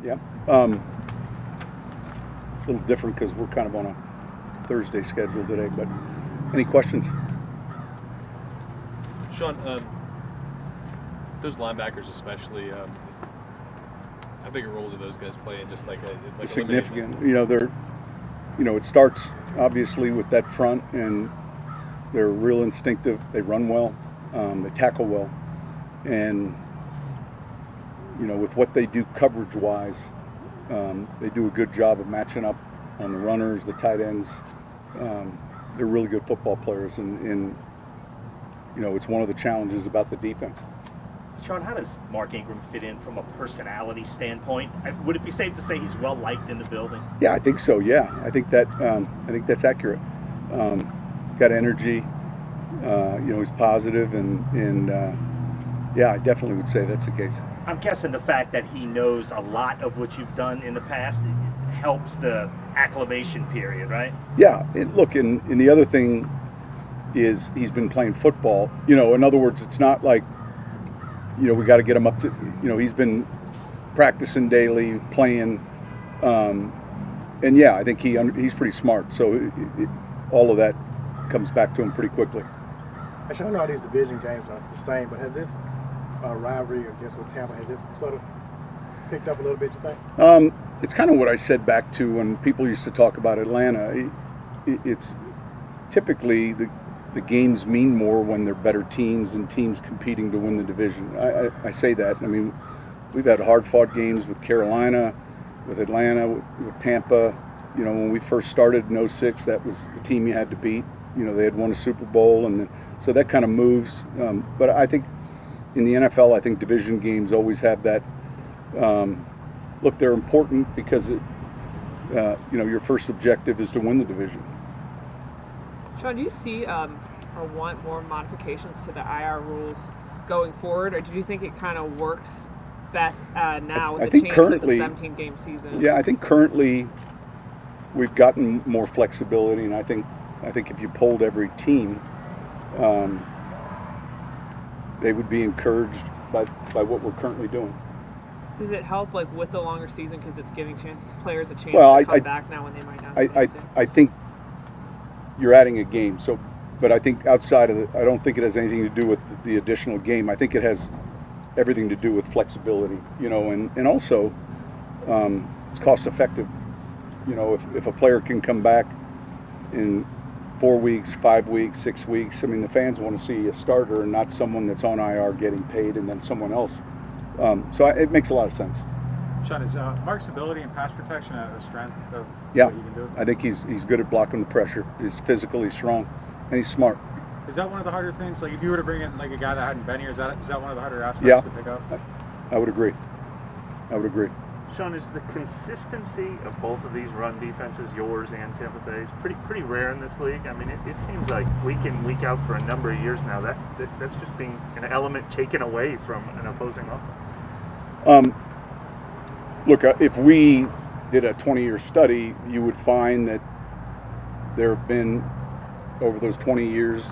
Yeah. A little different because we're kind of on a Thursday schedule today, but any questions? Sean, those linebackers especially, how big a role do those guys play in just like significant? It starts obviously with that front, and they're real instinctive. They run well, they tackle well, and with what they do coverage-wise, they do a good job of matching up on the runners, the tight ends. They're really good football players, and it's one of the challenges about the defense. Sean, how does Mark Ingram fit in from a personality standpoint? Would it be safe to say he's well liked in the building? Yeah, I think so. Yeah, I think that's accurate. He's got energy. He's positive, and yeah, I definitely would say that's the case. I'm guessing the fact that he knows a lot of what you've done in the past helps the acclimation period, right? Yeah, and the other thing is he's been playing football. In other words, it's not like, we got to get him up to, he's been practicing daily, playing, and yeah, I think he's pretty smart. So all of that comes back to him pretty quickly. Actually, I know all these division games are the same, but has this rivalry, I guess, with Tampa, has this sort of picked up a little bit, you think? It's kind of what I said back to when people used to talk about Atlanta. It's typically the games mean more when they're better teams and teams competing to win the division. I say that. I mean, we've had hard-fought games with Carolina, with Atlanta, with Tampa. When we first started in 2006, that was the team you had to beat. They had won a Super Bowl, and so that kind of moves. But I think in the NFL, I think division games always have that. Look, they're important because your first objective is to win the division. Sean, do you see or want more modifications to the IR rules going forward, or do you think it kind of works best now with the change of the 17-game season? Yeah, I think currently we've gotten more flexibility, and I think if you polled every team, they would be encouraged by what we're currently doing. Does it help with the longer season because it's giving players a chance to come back now when they might not? I think you're adding a game, but I think outside of it, I don't think it has anything to do with the additional game. I think it has everything to do with flexibility, and also it's cost effective. If a player can come back in 4 weeks, 5 weeks, 6 weeks, I mean, the fans want to see a starter and not someone that's on IR getting paid and then someone else. So it makes a lot of sense. Sean, is Mark's ability in pass protection a strength of yeah, what he can do? I think he's good at blocking the pressure. He's physically strong, and he's smart. Is that one of the harder things? Like if you were to bring in a guy that hadn't been here, is that one of the harder aspects to pick up? I would agree. Sean, is the consistency of both of these run defenses, yours and Tampa Bay's, pretty rare in this league? I mean, it seems like week in, week out for a number of years now, that's just being an element taken away from an opposing offense. Look, if we did a 20-year study, you would find that there have been, over those 20 years,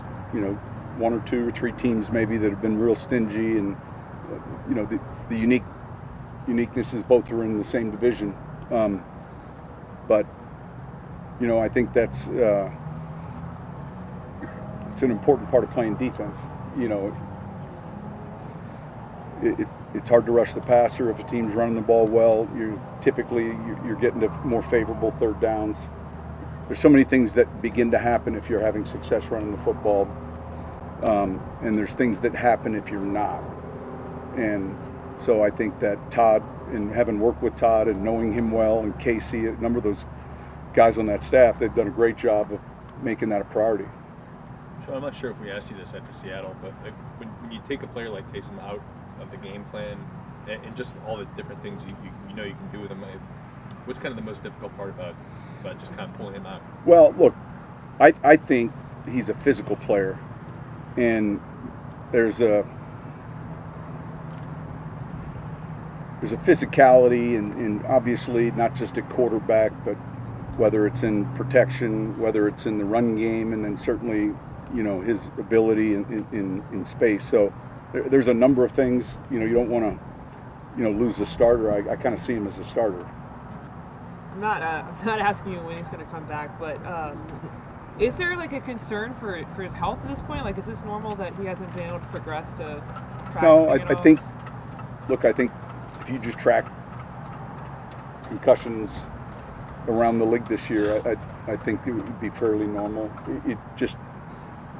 one or two or three teams maybe that have been real stingy, and the uniquenesses both are in the same division. But I think that's it's an important part of playing defense. It's hard to rush the passer if a team's running the ball well. You're getting to more favorable third downs. There's so many things that begin to happen if you're having success running the football, and there's things that happen if you're not. And so I think that Todd, and having worked with Todd and knowing him well, and Casey, a number of those guys on that staff, they've done a great job of making that a priority. Sean, I'm not sure if we asked you this after Seattle, but when you take a player like Taysom out of the game plan and just all the different things you can do with him, what's kind of the most difficult part about just kind of pulling him out? Well, look, I think he's a physical player, and there's a physicality, and obviously not just at quarterback, but whether it's in protection, whether it's in the run game, and then certainly his ability in space. So there's a number of things. You don't want to lose a starter, I kind of see him as a starter. I'm not asking you when he's going to come back, but is there like a concern for his health at this point? Like, is this normal that he hasn't been able to progress to practicing No, at all? I think if you just track concussions around the league this year, I think it would be fairly normal. It just,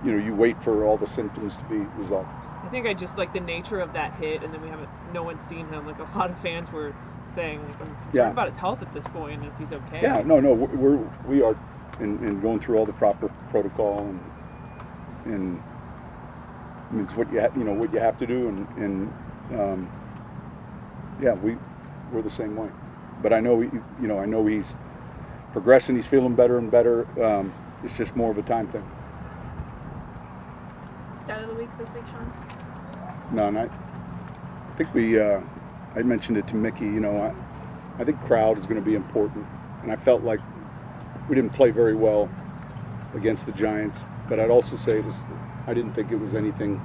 you wait for all the symptoms to be resolved. I think I just like the nature of that hit, and then no one's seen him. Like, a lot of fans were saying, like, I'm concerned about his health at this point, and if he's okay. Yeah, no, we are in going through all the proper protocol, and I mean, it's what you have to do, and we're the same way. But I know he's progressing. He's feeling better and better. It's just more of a time thing. Start of the week this week, Sean? No, I think I mentioned it to Mickey. I think crowd is going to be important, and I felt like we didn't play very well against the Giants. But I'd also say I didn't think it was anything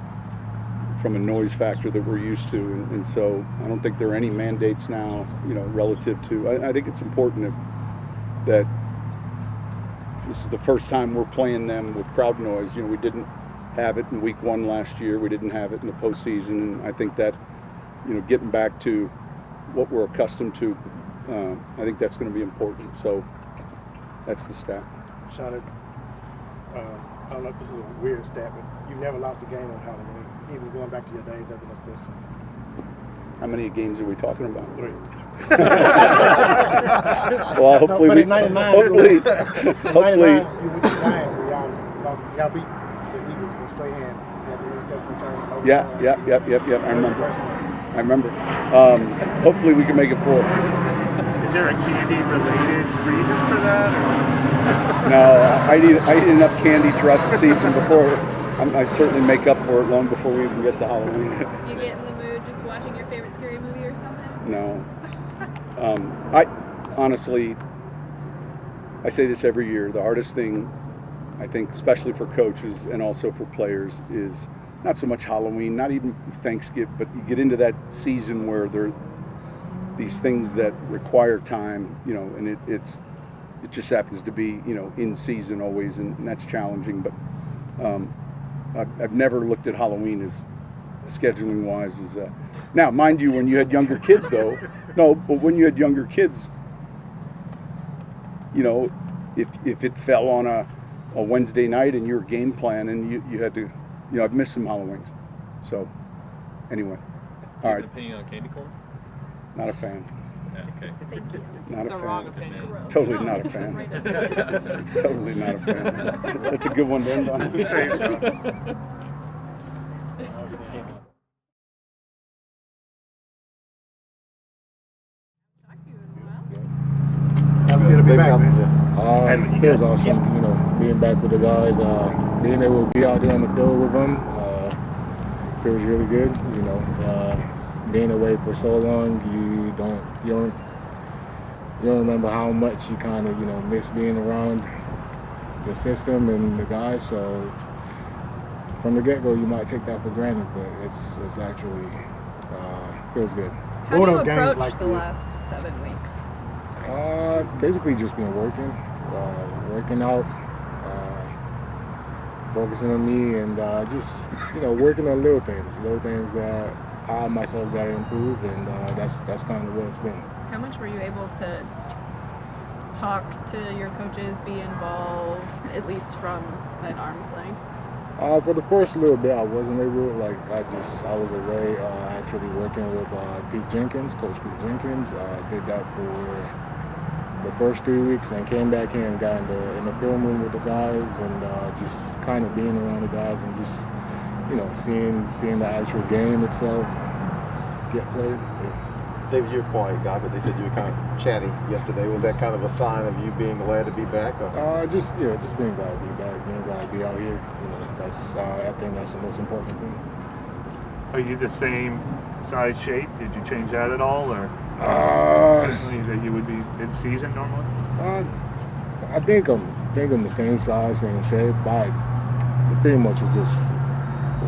from a noise factor that we're used to, and so I don't think there are any mandates now, relative to. I think it's important that this is the first time we're playing them with crowd noise. We didn't have it in week 1 last year. We didn't have it in the postseason, and I think that, getting back to what we're accustomed to, I think that's going to be important. So that's the stat. Sean, I don't know if this is a weird stat, but you never lost a game on Halloween, even going back to your days as an assistant. How many games are we talking about? 3. Well, hopefully, but in 99, hopefully, you beat the Giants, so y'all beat the Eagles from Strahan at the interception return. Yeah. I remember. Hopefully, we can make it 4. Is there a candy-related reason for that? Or? No, I eat enough candy throughout the season before. I certainly make up for it long before we even get to Halloween. You get in the mood just watching your favorite scary movie or something? No. I honestly, I say this every year. The hardest thing, I think, especially for coaches and also for players, is not so much Halloween, not even Thanksgiving, but you get into that season where there are these things that require time, and it just happens to be, in season always, and that's challenging. But I've never looked at Halloween as scheduling wise as now, mind you, when you had younger kids though, but when you had younger kids, if it fell on a Wednesday night and you were game planning, you had to, I've missed some Halloweens. So anyway, all right. Opinion on candy corn? Not a fan. Yeah, okay. Thank you. Not a The fan. wrong opinion. Totally not a fan. Totally not a fan. That's a good one to end on. That's good to be back, man. It feels awesome, being back with the guys, being able to be out there on the field with them, feels really good. Being away for so long, you don't remember how much you kind of miss being around the system and the guys. So from the get-go, you might take that for granted, but it's actually feels good. How do you approach the last 7 weeks? Basically just been working out, focusing on me, and just working on little things that I myself got to improve, and that's kind of what it's been. How much were you able to talk to your coaches, be involved, at least from an arm's length? For the first little bit, I wasn't able. I was away, actually working with Coach Pete Jenkins. I did that for the first 3 weeks, and came back here and got in the film room with the guys, and just kind of being around the guys and just seeing the actual game itself get played. Yeah. David, you're a quiet guy, but they said you were kind of chatty yesterday. Was that kind of a sign of you being glad to be back? Or? Just being glad to be back, being glad to be out here. I think that's the most important thing. Are you the same size, shape? Did you change that at all, or that you would be in season normally? I think I'm the same size, same shape. But pretty much is just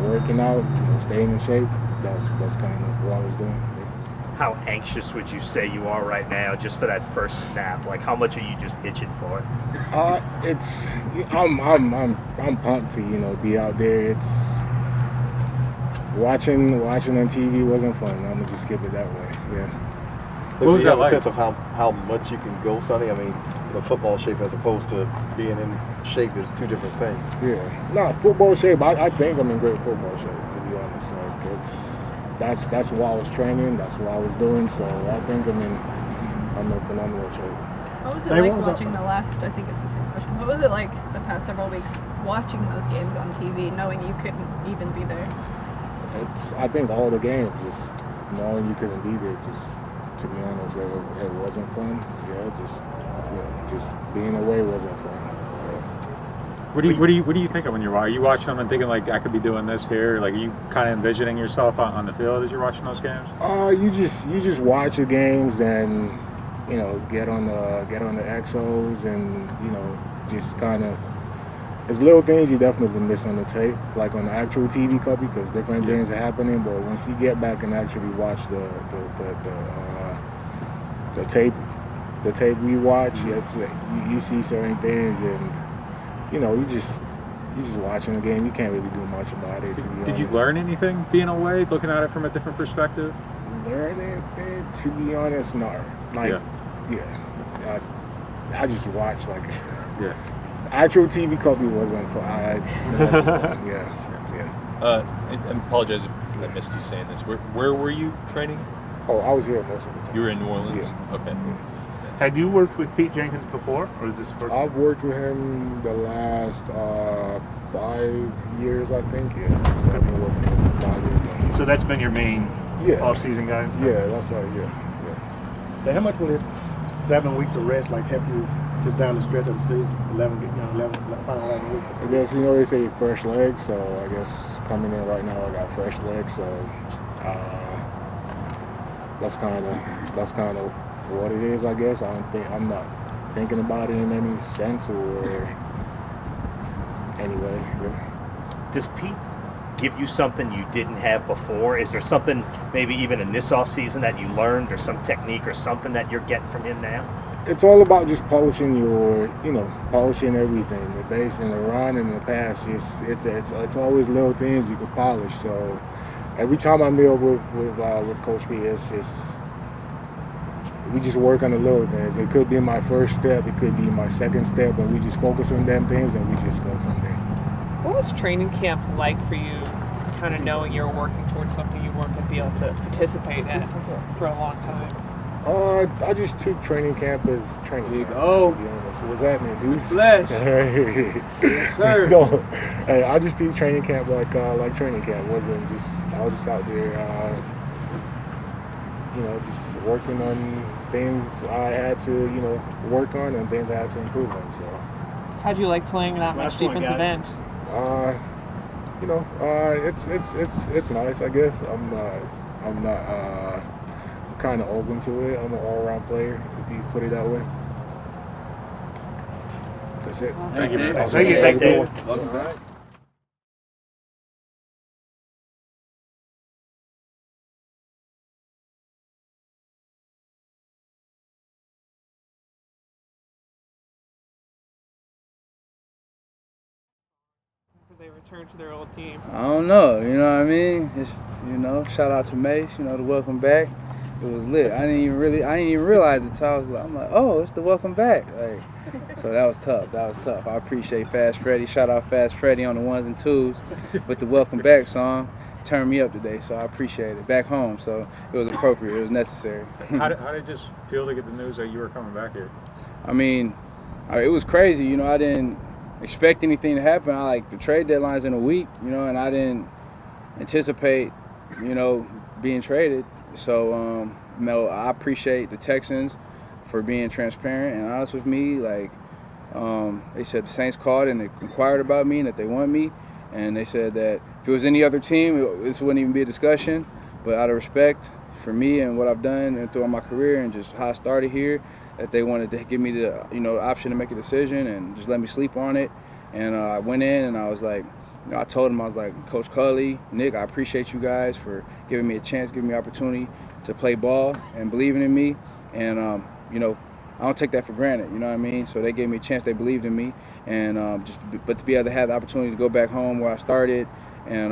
working out, staying in shape. That's kind of what I was doing. Yeah. how anxious would you say you are right now just for that first snap? Like, how much are you just itching for it? I'm pumped to be out there. It's watching on TV wasn't fun. I'm gonna just skip it that way. Yeah. What was that like? Sense of how much you can go, Sonny? I mean, football shape as opposed to being in shape is two different things. Yeah. Football shape. I think I'm in great football shape, to be honest. Like that's why I was training. That's what I was doing. So I think I'm in phenomenal shape. What was it like watching the last? I think it's the same question. What was it like the past several weeks watching those games on TV, knowing you couldn't even be there? I think all the games, just knowing you couldn't be there, just to be honest, it wasn't fun. Just being away wasn't fun. Yeah. What do you think of when are you watching them and thinking like I could be doing this here? Like, are you kind of envisioning yourself on the field as you're watching those games? You just watch the games and get on the Xos and just kind of. There's little things you definitely miss on the tape, like on the actual TV copy, because different things are happening. But once you get back and actually watch the tape we watch, you see certain things, and you just watching the game. You can't really do much about it. Did you learn anything being away, looking at it from a different perspective? Learn anything? To be honest, no. I just watch Actual TV copy wasn't fun. I apologize if I missed you saying this. Where were you training? Oh, I was here most of the time. You were in New Orleans? Yeah. Okay. Yeah. Had you worked with Pete Jenkins before, or is this first? I've worked with him the last 5 years, I think. Yeah. So I've been working with him 5 years. So that's been your main off-season guidance? Yeah, that's right. Yeah. Now, how much will this 7 weeks of rest help you just down the stretch of the season? 11 weeks. I guess they say fresh legs, so I guess coming in right now I got fresh legs, so that's kind of what it is. I guess I'm not thinking about it in any sense or anyway. Yeah. Does Pete give you something you didn't have before? Is there something maybe even in this off season that you learned, or some technique or something that you're getting from him now? It's all about just polishing polishing everything, the base and the run and the pass. It's always little things you can polish. So every time I meet with Coach P, we just work on the little things. It could be my first step, it could be my second step, but we just focus on them things and we just go from there. What was training camp like for you, kind of knowing you were working towards something you weren't going to be able to participate in for a long time? I just took training camp as training camp. To be honest. What's happening, dude? Flesh. Yes, sir. Hey, I just took training camp like training camp. I was just out there, just working on things I had to, work on and things I had to improve on. So. How'd you like playing that much defensive end? It's nice, I guess. I'm not kind of open to it. I'm an all-around player, if you put it that way. That's it. Thank you, man. Thank you. Thanks, David. All right. They return to their old team? I don't know, you know what I mean? It's, shout out to Mace, the welcome back. It was lit. I didn't even realize it till I'm like, oh, it's the welcome back. So that was tough. I appreciate Fast Freddy. Shout out Fast Freddy on the ones and twos with the welcome back song. Turned me up today, so I appreciate it. Back home, so it was appropriate. It was necessary. How did it just feel to get the news that you were coming back here? I mean, it was crazy. I didn't expect anything to happen. The trade deadline's in a week, and I didn't anticipate, being traded. So, I appreciate the Texans for being transparent and honest with me. They said the Saints called and they inquired about me and that they want me. And they said that if it was any other team, this wouldn't even be a discussion. But out of respect for me and what I've done and throughout my career and just how I started here, that they wanted to give me the option to make a decision and just let me sleep on it. And I went in and I was like, I told him, I was like, Coach Cully, Nick, I appreciate you guys for giving me a chance, giving me opportunity. to play ball and believing in me. And, you know, I don't take that for granted, you know what I mean? So they gave me a chance, they believed in me. And but to be able to have the opportunity to go back home where I started and,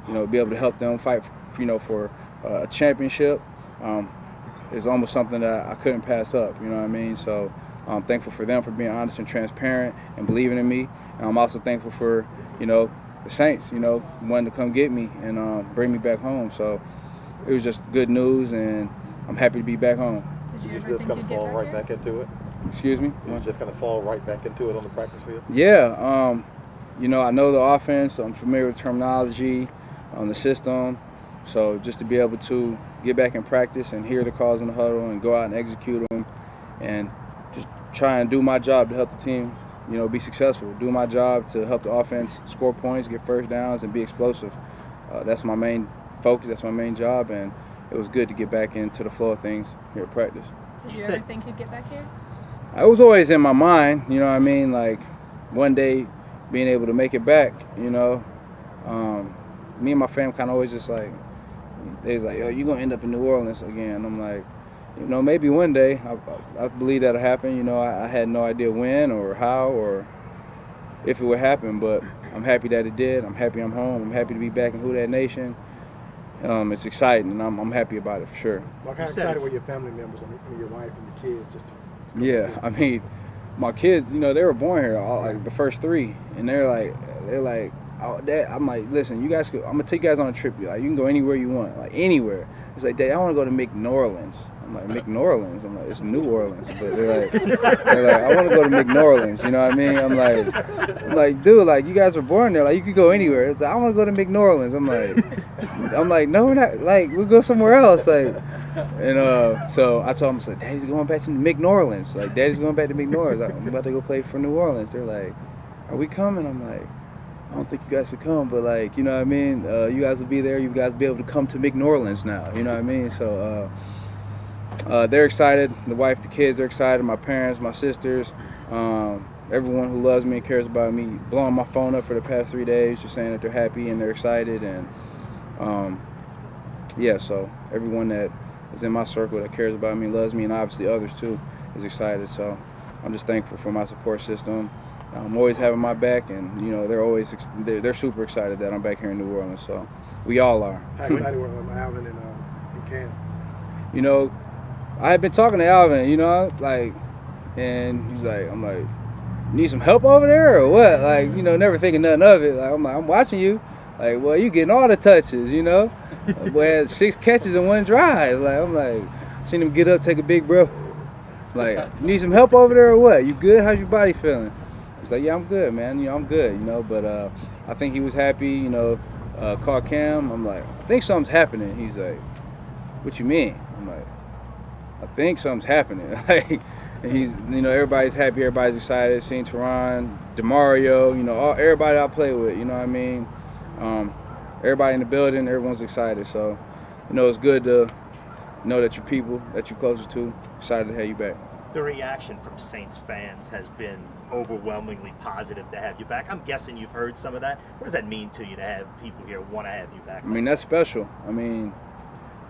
you know, be able to help them fight, you know, for a championship is almost something that I couldn't pass up, you know what I mean? So I'm thankful for them for being honest and transparent and believing in me. And I'm also thankful for, you know, the Saints, you know, wanting to come get me and bring me back home. So it was just good news, and I'm happy to be back home. Did you just kind of fall right back into it? Excuse me? Did you just kind of fall right back into it on the practice field? Yeah. You know, I know the offense. I'm familiar with terminology on the system. So just to be able to get back in practice and hear the calls in the huddle and go out and execute them and just try and do my job to help the team, you know, be successful. Do my job to help the offense score points, get first downs, and be explosive. That's my main focus. That's my main job, and it was good to get back into the flow of things here at practice. Did you ever think you'd get back here? I was always in my mind, you know what I mean? Like, one day being able to make it back, you know. Me and my fam kind of always just like, they was like, yo, you're going to end up in New Orleans again. I'm like, you know, maybe one day. I believe that'll happen. You know, I had no idea when or how or if it would happen, but I'm happy that it did. I'm happy I'm home. I'm happy to be back in Who Dat Nation. It's exciting, and I'm happy about it for sure. Well, how excited were your family members, I mean, your wife and your kids? Yeah, I mean, my kids, you know, they were born here, like the first three, and they're like, oh, Dad, I'm like, listen, you guys, I'm gonna take you guys on a trip. Like, you can go anywhere you want, like anywhere. It's like, Dad, I want to go to McNorleans. I'm like, McNorleans? I'm like, it's New Orleans. But they're like, I want to go to McNorleans. You know what I mean? I'm like, dude, like, you guys were born there. Like, you could go anywhere. It's like, I want to go to McNorleans. I'm like, no, we're not. Like, we'll go somewhere else. Like, and so I told them, I said, Daddy's going back to McNorleans. Like, Daddy's going back to McNorleans. I'm about to go play for New Orleans. They're like, are we coming? I'm like, I don't think you guys would come, but like, you know what I mean? You guys will be there. You guys will be able to come to McNorleans now. You know what I mean? So they're excited. The wife, the kids, they're excited. My parents, my sisters, everyone who loves me and cares about me, blowing my phone up for the past 3 days, just saying that they're happy and they're excited. And yeah, so everyone that is in my circle that cares about me, loves me, and obviously others too, is excited. So I'm just thankful for my support system. I'm always having my back, and you know they're super excited that I'm back here in New Orleans. So we all are. How excited were Alvin and Cam? You know, I had been talking to Alvin, you know, like, and he's like, I'm like, need some help over there or what? Like, you know, never thinking nothing of it. Like, I'm like, I'm watching you. Like, well, you getting all the touches, you know. Boy had 6 catches in 1 drive. Like, I'm like, seen him get up, take a big breath. Like, you need some help over there or what? You good? How's your body feeling? He's like, yeah, I'm good, man. You know, I'm good, you know. But I think he was happy, you know. Called Cam. I'm like, I think something's happening. He's like, what you mean? I'm like, I think something's happening. Like, and he's, you know, everybody's happy, everybody's excited. Seeing Teron, DeMario, you know, everybody I play with, you know what I mean? Everybody in the building, everyone's excited. So, you know, it's good to know that your people that you're closest to excited to have you back. The reaction from Saints fans has been overwhelmingly positive to have you back. I'm guessing you've heard some of that. What does that mean to you to have people here want to have you back? I mean, that's special. I mean,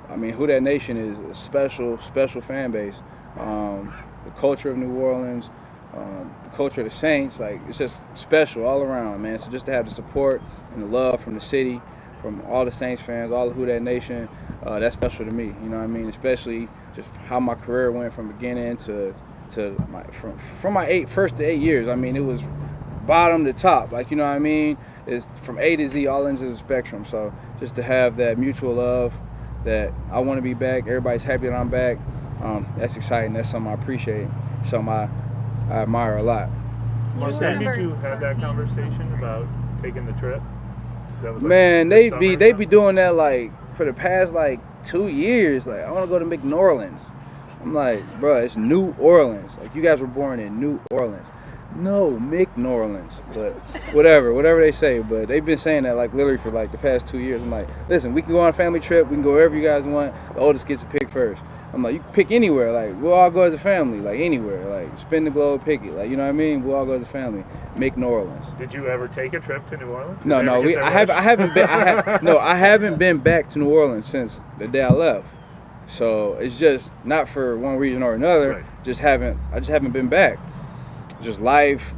Who Dat Nation is a special fan base. The culture of New Orleans, the culture of the Saints, like, it's just special all around, man. So just to have the support and the love from the city, from all the Saints fans, all the Who Dat Nation, that's special to me. You know what I mean? Especially just how my career went from beginning from my first 8 years. I mean, it was bottom to top. Like, you know what I mean? It's from A to Z, all ends of the spectrum. So just to have that mutual love, that I want to be back, everybody's happy that I'm back, that's exciting. That's something I appreciate, something I admire a lot. Marcus, did you have that conversation about taking the trip? Man, they be doing that like for the past like 2 years. Like, I want to go to McNorleans. I'm like, bro, it's New Orleans. Like, you guys were born in New Orleans. No, McNorleans. But whatever they say. But they've been saying that like literally for like the past 2 years. I'm like, listen, we can go on a family trip. We can go wherever you guys want. The oldest gets to pick first. I'm like, you can pick anywhere. Like, we'll all go as a family. Like, anywhere. Like, spin the globe, pick it. Like, you know what I mean? We'll all go as a family. McNorleans. Did you ever take a trip to New Orleans? No. I haven't been back to New Orleans since the day I left. So it's just not for one reason or another. Right. I just haven't been back. Just life,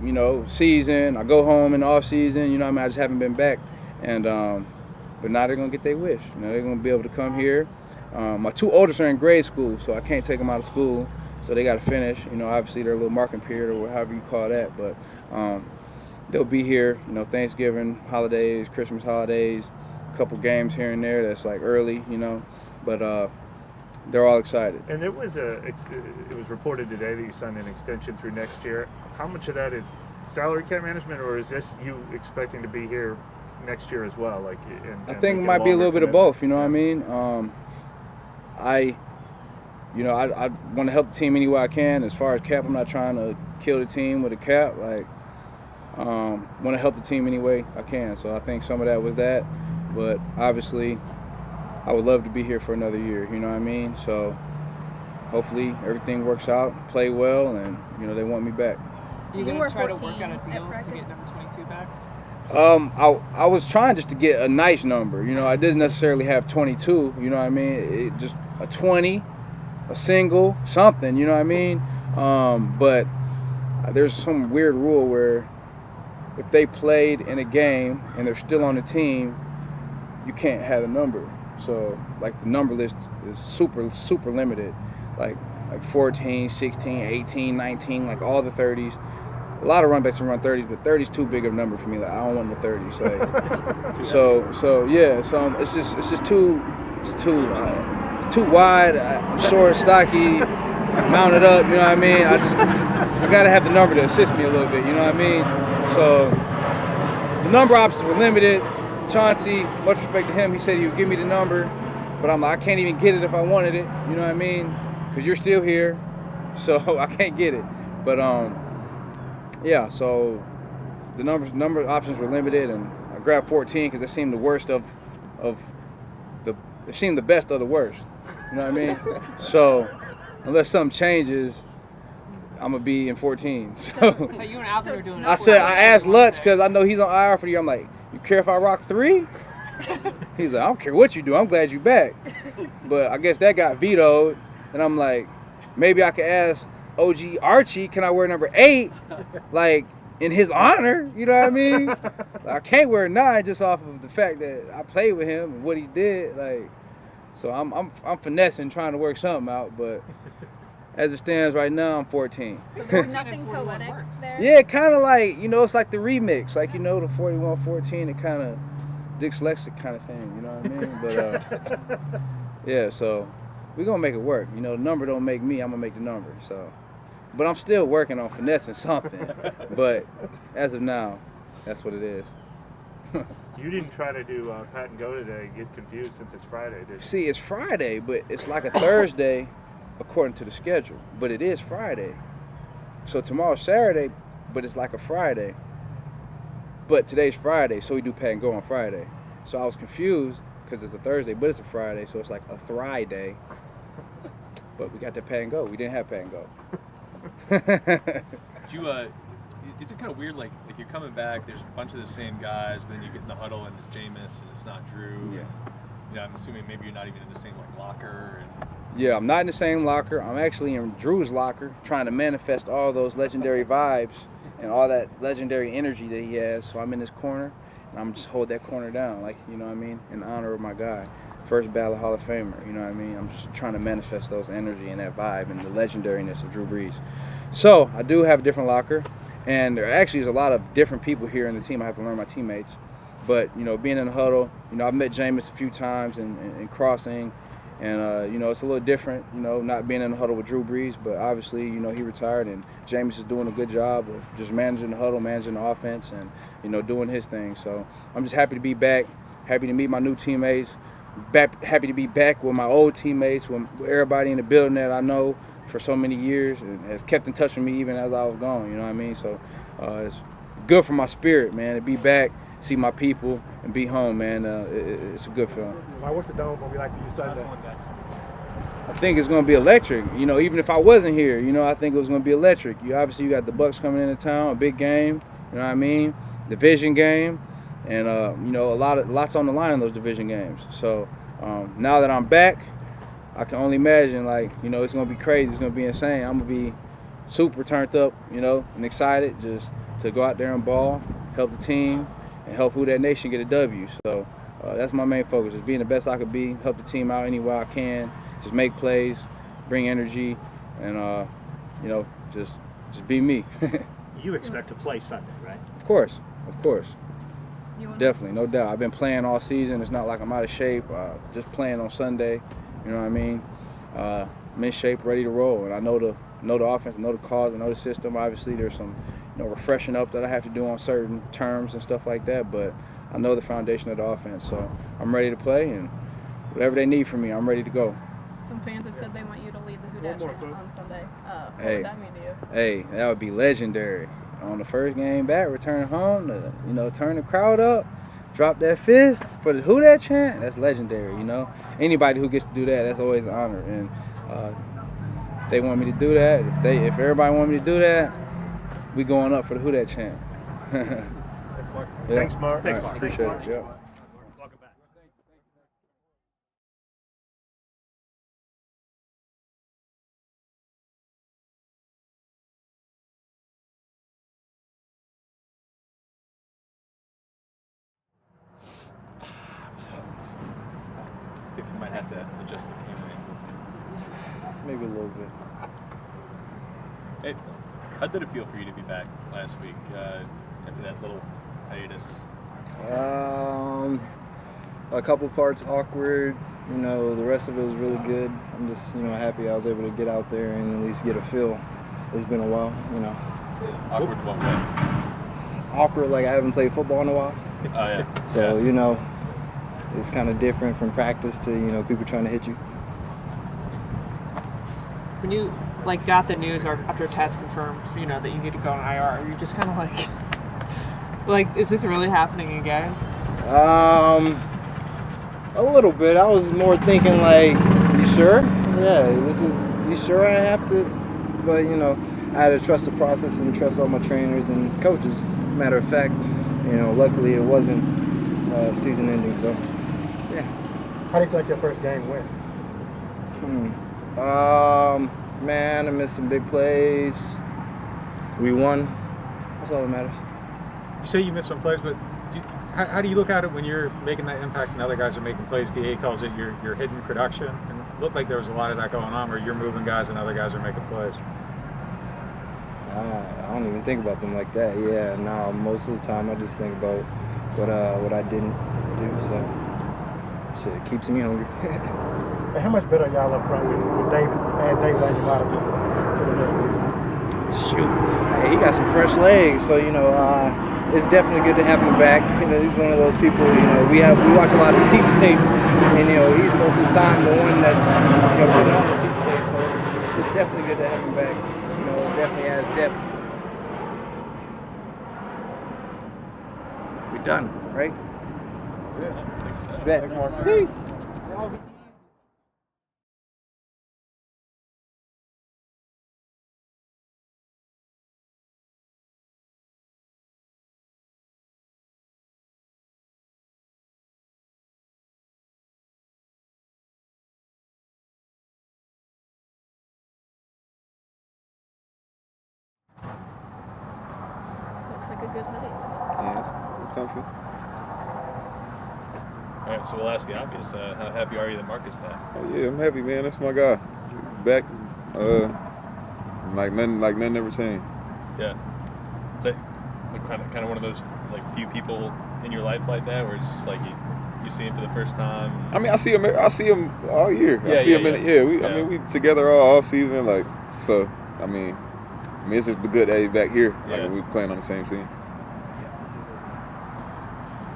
season. I go home in the off season. I just haven't been back. And but now they're gonna get their wish. They're gonna be able to come here. My two oldest are in grade school, so I can't take them out of school. So they got to finish. Obviously their little marking period or however you call that. But they'll be here. Thanksgiving holidays, Christmas holidays, a couple games here and there. That's like early. But they're all excited. And it was reported today that you signed an extension through next year. How much of that is salary cap management, or is this you expecting to be here next year as well? I think it might be a little bit of both. You know what I mean? I want to help the team any way I can. As far as cap, I'm not trying to kill the team with a cap. Want to help the team any way I can. So I think some of that was that, but obviously I would love to be here for another year, you know what I mean? So hopefully everything works out, play well, and they want me back. You going to try to work out a deal to get number 22 back? I was trying just to get a nice number. I didn't necessarily have 22, you know what I mean? Just a 20, a single, something, you know what I mean? But there's some weird rule where if they played in a game and they're still on the team, you can't have a number. So, the number list is super, super limited. Like 14, 16, 18, 19, all the 30s. A lot of runbacks can run 30s, but 30's too big of a number for me. I don't want the 30s. So it's just too wide. I'm short, stocky, mounted up. You know what I mean? I gotta have the number to assist me a little bit. You know what I mean? So the number options were limited. Chauncey, much respect to him, he said he would give me the number, but I'm like, I can't even get it if I wanted it, you know what I mean? Because you're still here, so I can't get it. But yeah, so the number options were limited, and I grabbed 14 because it seemed the worst it seemed the best of the worst, you know what I mean? So unless something changes, I'm gonna be in 14. So you and Alvin are doing. I asked Lutz because I know he's on IR for the year. I'm like, you care if I rock 3? He's like, I don't care what you do. I'm glad you back. But I guess that got vetoed. And I'm like, maybe I could ask OG Archie, can I wear number 8? In his honor, you know what I mean? I can't wear 9 just off of the fact that I played with him and what he did. So I'm finessing, trying to work something out. But as it stands right now, I'm 14. So there's nothing poetic there? Yeah, kind of it's like the remix. The 4114, it kind of dyslexic kind of thing, you know what I mean? But, yeah, so we're going to make it work. The number don't make me, I'm going to make the number. So, but I'm still working on finessing something. But as of now, that's what it is. You didn't try to do Pat and Go today, get confused since it's Friday, did you? See, it's Friday, but it's like a Thursday according to the schedule, but it is Friday. So tomorrow's Saturday, but it's like a Friday. But today's Friday, so we do Pat and Go on Friday. So I was confused because it's a Thursday, but it's a Friday, so it's like a Friday. But we got the Pat and Go. We didn't have Pat and Go. Is it kind of weird, you're coming back, there's a bunch of the same guys, but then you get in the huddle and it's Jameis and it's not Drew. Yeah. I'm assuming maybe you're not even in the same locker. Yeah, I'm not in the same locker. I'm actually in Drew's locker trying to manifest all those legendary vibes and all that legendary energy that he has. So I'm in this corner, and I'm just hold that corner down, you know what I mean, in honor of my guy. First ballot Hall of Famer, you know what I mean? I'm just trying to manifest those energy and that vibe and the legendariness of Drew Brees. So I do have a different locker, and there actually is a lot of different people here in the team. I have to learn my teammates. But, being in the huddle, I've met Jameis a few times in crossing. And, it's a little different, not being in the huddle with Drew Brees. But obviously, he retired, and Jameis is doing a good job of just managing the huddle, managing the offense, and, doing his thing. So I'm just happy to be back, happy to meet my new teammates, happy to be back with my old teammates, with everybody in the building that I know for so many years and has kept in touch with me even as I was gone, you know what I mean? So it's good for my spirit, man, to be back, see my people, and be home, man. It's a good feeling. What's the dome going to be like for you Sunday? I think it's going to be electric. Even if I wasn't here, I think it was going to be electric. You got the Bucs coming into town, a big game, you know what I mean? Division game, and lots on the line in those division games. So now that I'm back, I can only imagine, like, you know, it's going to be crazy. It's going to be insane. I'm going to be super turned up, you know, and excited just to go out there and ball, help the team, and help Who Dat Nation get a W. So that's my main focus, is being the best I could be, help the team out any way I can, just make plays, bring energy, and, you know, just be me. You expect to play Sunday, right? Of course. Definitely, no doubt. I've been playing all season. It's not like I'm out of shape. Just playing on Sunday, you know what I mean? I'm in shape, ready to roll, and I know the offense, I know the calls, I know the system. Obviously, there's some, you know, refreshing up that I have to do on certain terms and stuff like that, but I know the foundation of the offense, so I'm ready to play, and whatever they need from me, I'm ready to go. Some fans have said they want you to lead the Who Dat chant on Sunday. What Hey, would that mean to you? Hey, that would be legendary. On the first game back, returning home, you know, turn the crowd up, drop that fist for the Who Dat chant. That's legendary, you know. Anybody who gets to do that, that's always an honor. And if they want me to do that, if everybody want me to do that, we going up for the Who Dat chant. Thanks, Mark. Yeah. Thanks, Mark. Thanks, Mark. Appreciate it. Yeah. Welcome back. I think you might have to adjust the camera angles. Maybe a little bit. Hey, how did it feel for you to be back last week after that little hiatus? A couple parts awkward. You know, the rest of it was really good. I'm just, you know, happy I was able to get out there and at least get a feel. It's been a while, you know. Awkward one way. Awkward, like I haven't played football in a while. Oh, yeah. So, you know, it's kind of different from practice to, you know, people trying to hit you. When you like got the news or after a test confirmed, you know, that you need to go on IR, you're just kind of like, is this really happening again? A little bit. I was more thinking like, you sure? Yeah, you sure I have to? But, you know, I had to trust the process and trust all my trainers and coaches. Matter of fact, you know, luckily it wasn't season ending, so, yeah. How do you feel like your first game went? Man, I missed some big plays. We won. That's all that matters. You say you missed some plays, but how do you look at it when you're making that impact and other guys are making plays? DA calls it your hidden production. And it looked like there was a lot of that going on where you're moving guys and other guys are making plays. I don't even think about them like that. Yeah, no, most of the time I just think about what I didn't do. So shit, it keeps me hungry. Hey, how much better are y'all up front with David Onyemata to the Knicks? Shoot, hey, he got some fresh legs, so you know it's definitely good to have him back. You know, he's one of those people. You know, we watch a lot of Teach tape, and you know he's most of the time the one that's putting on the Teach tape. So it's definitely good to have him back. You know, it definitely has depth. We done, right? Yeah, I think so. Bet. Peace. Looks like a good night. Yeah, we're comfy. All right, so we'll ask the obvious. How happy are you that Marcus is back? Oh yeah, I'm happy, man. That's my guy. Back, like nothing ever changed. Yeah. Is that kind of one of those like few people in your life like that, where it's just like you see him for the first time? I mean, I see him all year. Yeah, I see him yeah. I mean, we together all off season, like so. I mean, it's just good that he's back here. Like we playing on the same team.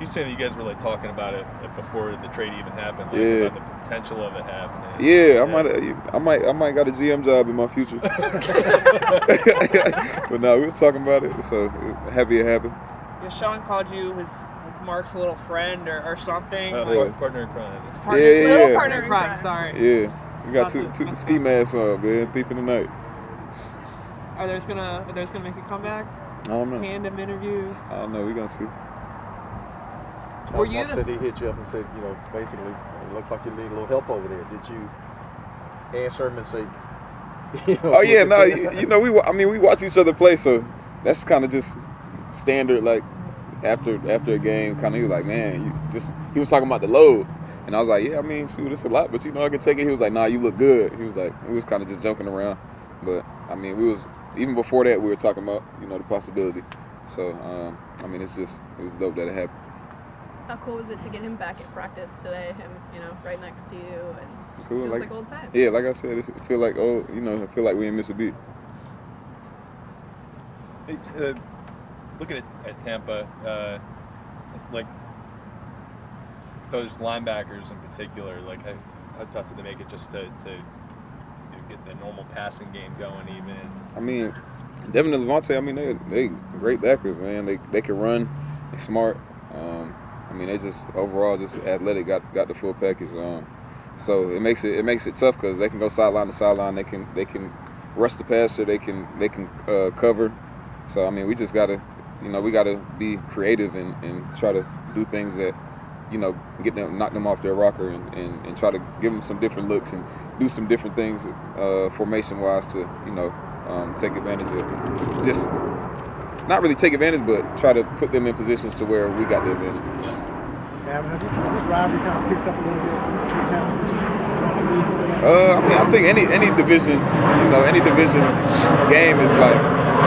You saying that you guys were like talking about it before the trade even happened, like, Yeah. about the potential of it happening. Yeah, I might got a GM job in my future. But no, we were talking about it, so happy it happened. Yeah, Sean called you his Mark's little friend or something. Partner in crime. Partner in crime. Sorry. Yeah, we got two ski masks on, man. Thief in the night. Are those gonna make a comeback? I don't know. Tandem interviews. I don't know. We gonna see. Mark said he hit you up and said, you know, basically, it looked like you need a little help over there. Did you answer him and say, oh yeah, no, you know, we watch each other play, so that's kind of just standard. Like after a game, kind of he was like, man, he was talking about the load, and I was like, yeah, I mean, shoot, it's a lot, but you know, I can take it. He was like, nah, you look good. He was like, we was kind of just joking around, but I mean, even before that, we were talking about, you know, the possibility. So I mean, it was dope that it happened. How cool was it to get him back at practice today? Him, you know, right next to you, and just cool, feels like old times. Yeah, like I said, it feel like I feel like we ain't miss a beat. Looking at Tampa, like those linebackers in particular, like how tough did they make it just to get the normal passing game going? Even I mean, David Onyemata, I mean, they great backers, man. They can run, they smart. I mean, they just overall just athletic, got the full package. So it makes it tough because they can go sideline to sideline. They can rush the passer. They can cover. So I mean, we just gotta be creative and try to do things that, you know, knock them off their rocker and try to give them some different looks and do some different things formation wise to, you know, take advantage of just. Not really take advantage, but try to put them in positions to where we got the advantage. Has this rivalry kind of picked up a little bit every time since you joined the league? I mean, I think any division, you know, any division game is like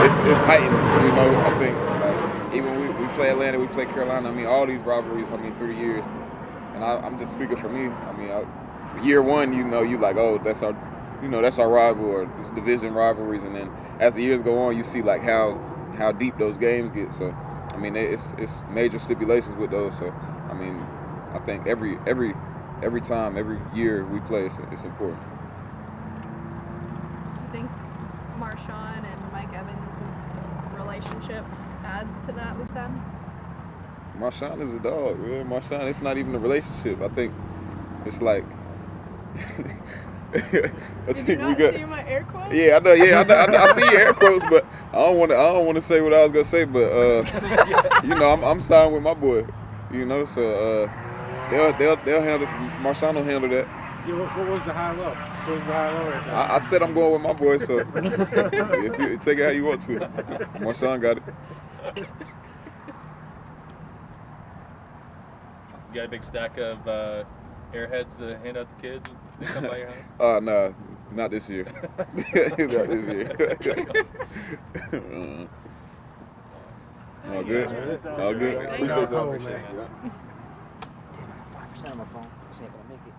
it's heightened. You know, I think like even we play Atlanta, we play Carolina. I mean, all these rivalries. I mean, through the years, and I'm just speaking for me. I mean, for year one, you know, you like, oh, that's our rival, or this division rivalries, and then as the years go on, you see like how deep those games get. So I mean, it's major stipulations with those. So I mean, I think every time, every year we play, it's important. I think Marshawn and Mike Evans' relationship adds to that with them. Marshawn is a dog, man. Marshawn, it's not even a relationship. I think it's like Did you not see my air quotes? Yeah, I know. Yeah, I see your air quotes, but I don't want to say what I was gonna say. But you know, I'm siding with my boy. You know, so they'll handle. Marshawn will handle that. Yeah, what was the high low? What was the high low right now? I said I'm going with my boy, so if you take it how you want to. Marshawn got it. You got a big stack of airheads to hand out to kids when they come by your house? No, not this year. Not this year. All good? All good? Appreciate y'all. 5% on my phone. Is that gonna make it?